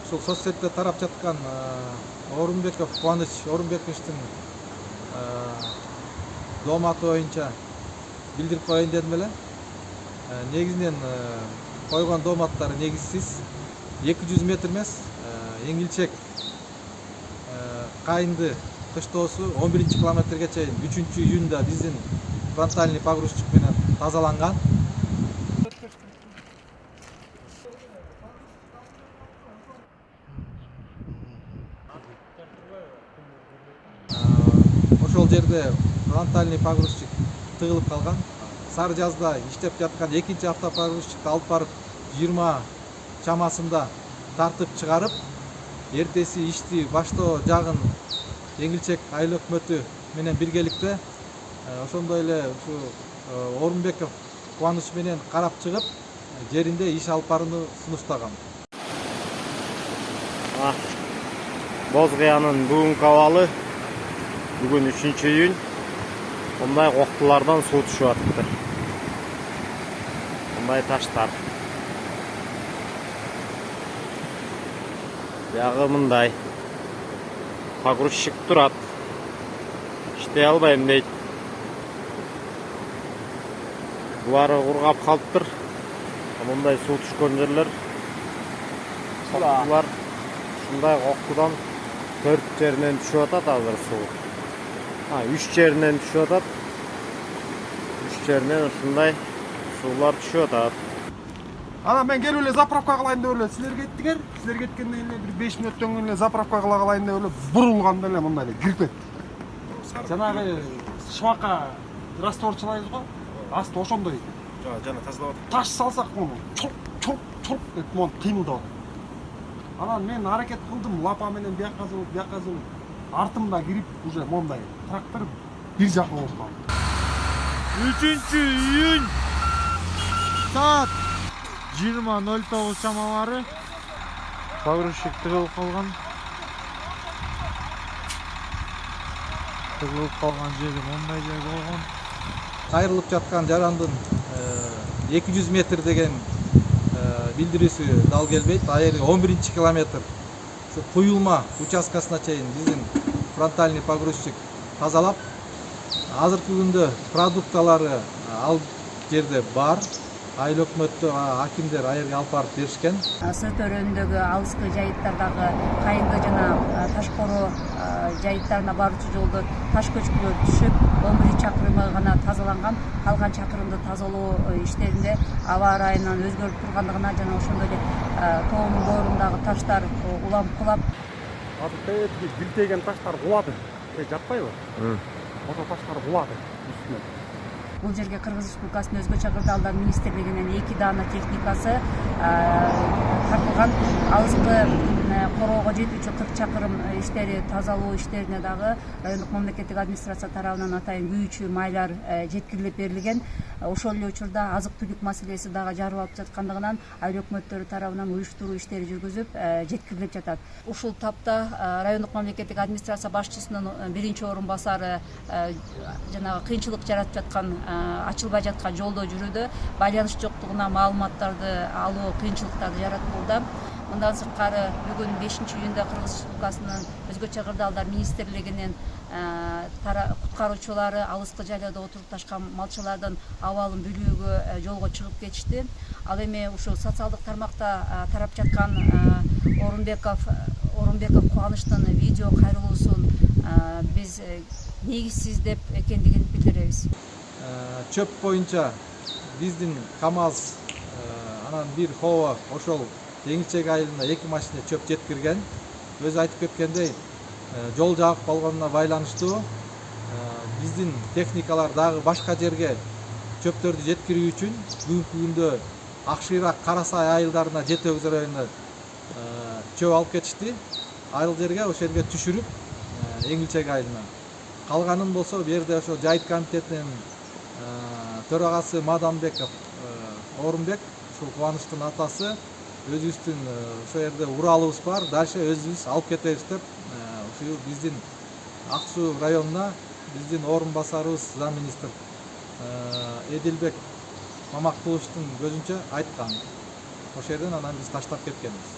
ушул соцсетте тарап жаткан Орунбеков Кубаныч Орунбековичтин дооматы боюнча билдирип коеюн дедим эле. Негизинен койгон дооматтары негизсиз. 200 метр эмес, Эңилчек Кайынды кыштоосу 11 километрге чейин 3-июнда биздин фронтальный погрузчик менен тазаланган. Ошол жерде фронтальный погрузчик тыгылып калган. Сары жазда иштеп жаткан экинчи автопогрузчикти алып барып 20 чамасында тартып чыгарып, эртеси ишти баштоо жагын Эңилчек айыл өкмөтү менен биргеликте ошондой эле ушу Орунбеков Кубаныч менен карап чыгып, жеринде иш алып барууну сунуштаган. Боз кыянын бүгүнкү абалы бүгүн 3-июнь. Мындай коктулардан суу түшүп атыптыр. Мындай таштар. Жагы мындай. Погрузчик турат. İşte albayım deyт. Булары кургап калыптыр. Мындай суу түшкөн жерлер. Коктулар ушундай коктудан 4 жеринен түшүп атат азыр суу. 3 жеринен түшүп атат. 3 жеринен ушундай суулар түшүп атат. Ана мен келип эле заправка кылайын деп эле силер кеттиңер. Силер кеткенден эле бир 5 мүнөттөн кийин эле заправка кыла калайын деп эле бурулганда эле мындай эле кирип кетти. Жанагы шыбакка растворчылайбыз го. Асты ошондой. Жана тазалап атат. Таш салсак мону чоп деп мону кыймылдап атат. Анан мен аракет кылдым, лапа менен бияка зылып, артымда кирип уже мондай трактор бир жака болуп калды. 3-июнь saat 20:09 чамалары погрузчик тыгылып калган. Тыгылып калган жери мондай жер болгон. Кайрылып жаткан жарандын 200 метр деген билдирүүсү дал келбейт. Айры 11 километр ушу куюлма участкасына чейин биздин фронтальный погрузчик тазалап, азыркы күндө продукталары ал жерде бар. Айыл өкмөттө акимдер айырга алып барып беришкен. Сыр төрөндөгү алыскы жайыттардагы Кайынды жана Ташкоро жайыттарына баруучу жолдо таш көчкүлөр түшүп, 11 чакырымы гана тазаланган. Калган чакырымды тазалоо иштеринде аба ырайынан өзгөрүп тургандыгына жана ошондой эле тоонун боорундагы таштар улам кулап. Азыр билтеген таштар кулады. Жатпайбы? Ошо таштар кулады үстүнө. Бул жерге Кыргыз Республикасынын өзгөчө кырдаалдар министрлигинен 2 даана техникасы тартылган. Алыскы короого жетүүчү 40 чакырым иштери тазалоо иштерине дагы райондук мамлекеттик администрация тарабынан атайын күйүүчү майлар жеткирилип берилген. Ошол эле учурда азык-түлүк маселеси дагы жаралып жаткандыгынан айыл өкмөттөрү тарабынан уюштуруу иштери жүргүзүп жеткирилип жатат. Ушул тапта райондук мамлекеттик администрация башчысынын биринчи орун басары жанагы кыйынчылык жаратып жаткан ачылбай жаткан жолдо жүрүүдө байланыш жоктугуна маалыматтарды алуу кыйынчылыктарды жаратууда. Мындан сырткары бүгүн 5-июнда Кыргыз Республикасынын өзгөчө кырдаалдар министрлигинин куткаруучулары алыскы жайлоодо отуруп ташкан малчылардын абалын билүүгө жолго чыгып кетишти. Ал эми ушул социалдык тармакта тарап жаткан Орунбеков Кубанычтын видео кайрылуусун биз негизсиз деп экендигин билдиребиз. Чөп боюнча биздин КАМАЗ анан бир хоо ошол Эңилчек айылына 2 машина чөп жеткирген. Өзү айтып кеткендей, жол жабык болгонуна байланыштуу биздин техникалар дагы башка жерге чөптөрдү жеткирүү үчүн бүгүнкү күндө Акшыйрак, Карасай айылдарына Жетөгүз районуна чөп алып кетишти. Айыл жерге ошол жерге түшүрүп Эңилчек айылына. Калганын болсо бу жерде ошо жайыт комитетинин төрагасы Маданбеков Орунбек, ушул Кубанычтын атасы, өзүбүздүн ошол жерде уралыбыз бар, дальше өзүбүз алып кетебиз деп ушу биздин Ак Суу районуна биздин орун басарыбыз замминистр Эдилбек Мамакуловичтин көзүнчө айткан. Ошол жерден анан биз таштап кеткенбиз.